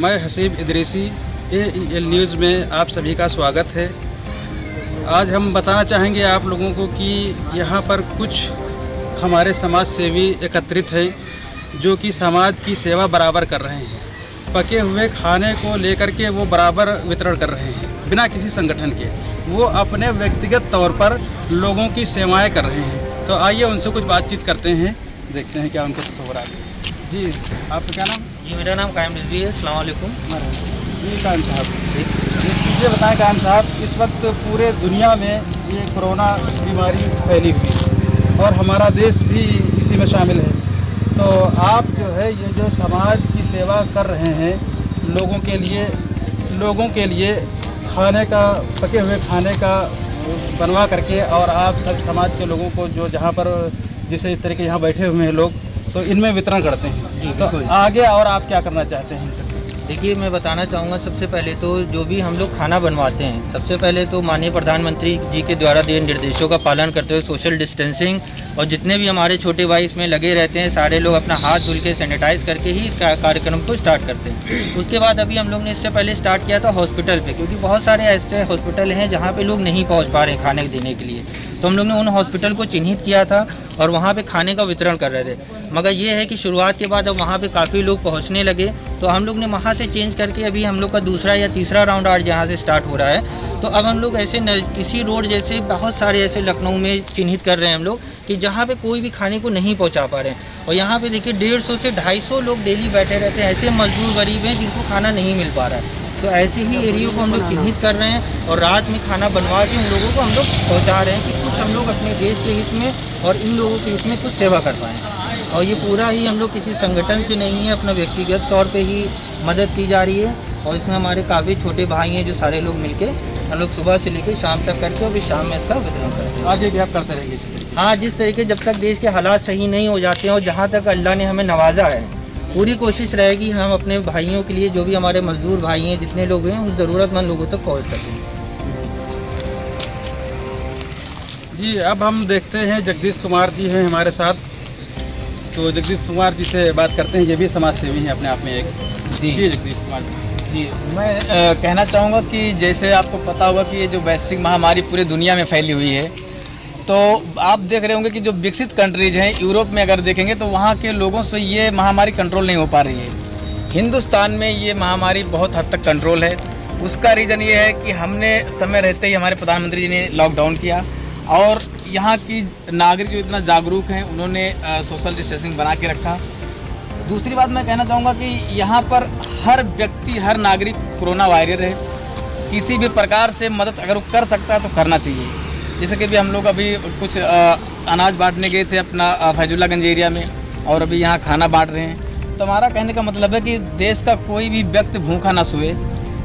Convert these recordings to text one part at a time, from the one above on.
मैं Haseeb Idrisi, AEL news में आप सभी का स्वागत है। आज हम बताना चाहेंगे आप लोगों को कि यहाँ पर कुछ हमारे समाज सेवी एकत्रित हैं जो कि समाज की सेवा बराबर कर रहे हैं। पके हुए खाने को लेकर के वो बराबर वितरण कर रहे हैं बिना किसी संगठन के। वो अपने व्यक्तिगत तौर पर लोगों की सेवाएं कर रहे हैं। तो आइए उनसे कुछ बातचीत करते हैं, देखते हैं क्या उनके तस्वर आते हैं। जी, आपका क्या नाम? जी, मेरा नाम कायम रिजवी है। अस्सलाम वालेकुम। जी कायम साहब, ये बताएं कायम साहब, इस वक्त पूरे दुनिया में ये कोरोना बीमारी फैली हुई है और हमारा देश भी इसी में शामिल है। तो आप जो है ये जो समाज की सेवा कर रहे हैं लोगों के लिए खाने का, पके हुए खाने का बनवा करके, और आप सब समाज के लोगों को जो जहाँ पर जैसे इस तरीके यहाँ बैठे हुए हैं लोग, तो इनमें वितरण करते हैं। जी, तो आगे और आप क्या करना चाहते हैं? देखिए, मैं बताना चाहूँगा, सबसे पहले तो जो भी हम लोग खाना बनवाते हैं, सबसे पहले तो माननीय प्रधानमंत्री जी के द्वारा दिए निर्देशों का पालन करते हुए सोशल डिस्टेंसिंग, और जितने भी हमारे छोटे भाई इसमें लगे रहते हैं, सारे लोग अपना हाथ धुल के सैनिटाइज करके ही कार्यक्रम को स्टार्ट करते हैं। उसके बाद अभी हम लोग ने इससे पहले स्टार्ट किया था हॉस्पिटल पे, क्योंकि बहुत सारे ऐसे हॉस्पिटल हैं जहाँ पे लोग नहीं पहुँच पा रहे हैं खाने देने के लिए। तो हम लोग ने उन हॉस्पिटल को चिन्हित किया था और वहाँ पे खाने का वितरण कर रहे थे। मगर ये है कि शुरुआत के बाद अब वहाँ पे काफ़ी लोग पहुँचने लगे, तो हम लोग ने वहाँ से चेंज करके अभी हम लोग का दूसरा या तीसरा राउंड आज यहाँ से स्टार्ट हो रहा है। तो अब हम लोग ऐसे इसी रोड जैसे बहुत सारे ऐसे लखनऊ में चिन्हित कर रहे हैं हम लोग कि जहाँ पे कोई भी खाने को नहीं पहुँचा पा रहे हैं। और यहाँ पे देखिए 150 से 250 लोग डेली बैठे रहते हैं, ऐसे मजदूर गरीब हैं जिनको खाना नहीं मिल पा रहा है। तो ऐसे ही एरियो को हम लोग चिन्हित कर रहे हैं और रात में खाना बनवा के उन लोगों को हम लोग पहुँचा रहे हैं कि कुछ हम लोग अपने देश के हित में और इन लोगों के हित में कुछ सेवा कर पाएँ। और ये पूरा ही हम लोग किसी संगठन से नहीं है, अपना व्यक्तिगत तौर पे ही मदद की जा रही है। और इसमें हमारे काफ़ी छोटे भाई हैं जो सारे लोग मिलके हम लोग सुबह से लेकर शाम तक करके अभी शाम में इसका वितरण करते हैं। आगे भी आप करते रहेंगे? हाँ, जिस तरीके जब तक देश के हालात सही नहीं हो जाते हैं और जहाँ तक अल्लाह ने हमें नवाजा है, पूरी कोशिश रहेगी हम अपने भाइयों के लिए, जो भी हमारे मजदूर भाई हैं, जितने लोग हैं, उन ज़रूरतमंद लोगों तक पहुँच सकें। जी, अब हम देखते हैं जगदीश कुमार जी हैं हमारे साथ। तो जगदीश कुमार जी से बात करते हैं, ये भी समाज सेवी हैं अपने आप में एक। जी जगदीश कुमार जी, मैं कहना चाहूँगा कि जैसे आपको पता होगा कि ये जो वैश्विक महामारी पूरे दुनिया में फैली हुई है, तो आप देख रहे होंगे कि जो विकसित कंट्रीज़ हैं, यूरोप में अगर देखेंगे तो वहाँ के लोगों से ये महामारी कंट्रोल नहीं हो पा रही है। हिंदुस्तान में ये महामारी बहुत हद तक कंट्रोल है। उसका रीज़न ये है कि हमने समय रहते ही हमारे प्रधानमंत्री जी ने लॉकडाउन किया और यहाँ की नागरिक जो इतना जागरूक हैं, उन्होंने सोशल डिस्टेंसिंग बना के रखा। दूसरी बात मैं कहना चाहूँगा कि यहाँ पर हर व्यक्ति, हर नागरिक कोरोना वॉरियर है। किसी भी प्रकार से मदद अगर वो कर सकता है तो करना चाहिए। जैसे कि अभी हम लोग अभी कुछ अनाज बांटने गए थे अपना फैजुल्लागंज एरिया में, और अभी यहाँ खाना बांट रहे हैं। तो हमारा कहने का मतलब है कि देश का कोई भी व्यक्ति भूखा ना सोए,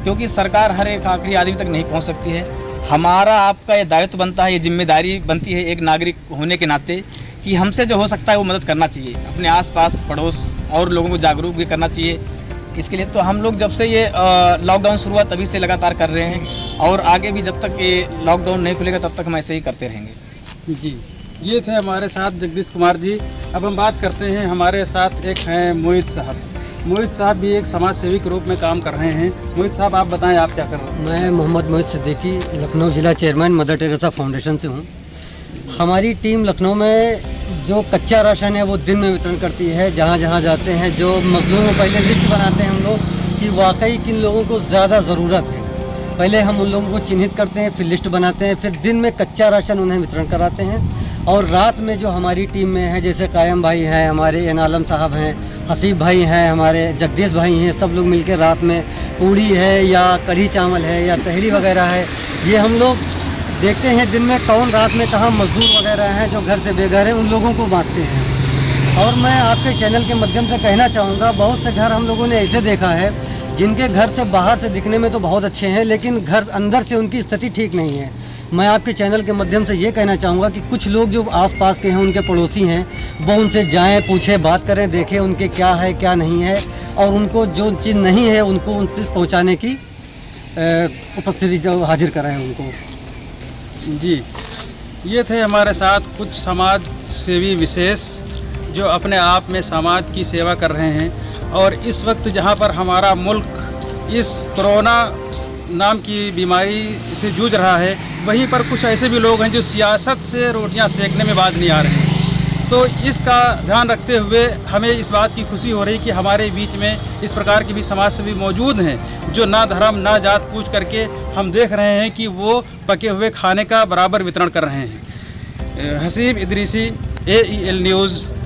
क्योंकि सरकार हर एक आखिरी आदमी तक नहीं पहुँच सकती है। हमारा आपका ये दायित्व बनता है, ये जिम्मेदारी बनती है एक नागरिक होने के नाते कि हमसे जो हो सकता है वो मदद करना चाहिए। अपने आसपास पड़ोस और लोगों को जागरूक भी करना चाहिए। इसके लिए तो हम लोग जब से ये लॉकडाउन शुरू हुआ तभी से लगातार कर रहे हैं, और आगे भी जब तक ये लॉकडाउन नहीं खुलेगा तब तक हम ऐसे ही करते रहेंगे। जी, ये थे हमारे साथ जगदीश कुमार जी। अब हम बात करते हैं, हमारे साथ एक हैं मोहित साहब। मोहित साहब भी एक समाज सेवी के रूप में काम कर रहे हैं। मोहित साहब, आप बताएं आप क्या कर रहे हैं? मैं मोहम्मद मोहित सिद्दीकी, लखनऊ जिला चेयरमैन मदर टेरेसा फाउंडेशन से हूँ। हमारी टीम लखनऊ में जो कच्चा राशन है वो दिन में वितरण करती है। जहाँ जहाँ जाते हैं, जो मजदूरों को पहले लिस्ट बनाते हैं हम लोग कि वाकई किन लोगों को ज़्यादा ज़रूरत है। पहले हम उन लोगों को चिन्हित करते हैं, फिर लिस्ट बनाते हैं, फिर दिन में कच्चा राशन उन्हें वितरण कराते हैं। और रात में जो हमारी टीम में है, जैसे कायम भाई हैं, हमारे एनालम साहब हैं, हसीब भाई हैं, हमारे जगदीश भाई हैं, सब लोग मिलकर रात में पूड़ी है या कढ़ी चावल है या तहरी वगैरह है, ये हम लोग देखते हैं दिन में कौन रात में कहाँ मजदूर वगैरह हैं जो घर से बेघर हैं, उन लोगों को बांटते हैं। और मैं आपके चैनल के माध्यम से कहना चाहूँगा, बहुत से घर हम लोगों ने ऐसे देखा है जिनके घर से बाहर से दिखने में तो बहुत अच्छे हैं, लेकिन घर अंदर से उनकी स्थिति ठीक नहीं है। मैं आपके चैनल के माध्यम से ये कहना चाहूँगा कि कुछ लोग जो आसपास के हैं, उनके पड़ोसी हैं, वो उनसे जाएं, पूछें, बात करें, देखें उनके क्या है क्या नहीं है, और उनको जो चीज़ नहीं है उनको उन तक पहुँचाने की उपस्थिति जो हाजिर कराएं उनको। जी, ये थे हमारे साथ कुछ समाज सेवी विशेष जो अपने आप में समाज की सेवा कर रहे हैं। और इस वक्त जहाँ पर हमारा मुल्क इस कोरोना नाम की बीमारी से जूझ रहा है, वहीं पर कुछ ऐसे भी लोग हैं जो सियासत से रोटियां सेकने में बाज नहीं आ रहे हैं। तो इसका ध्यान रखते हुए हमें इस बात की खुशी हो रही कि हमारे बीच में इस प्रकार के भी समाज सेवी मौजूद हैं जो ना धर्म ना जात पूछ करके हम देख रहे हैं कि वो पके हुए खाने का बराबर वितरण कर रहे हैं। Haseeb Idrisi, AEL news.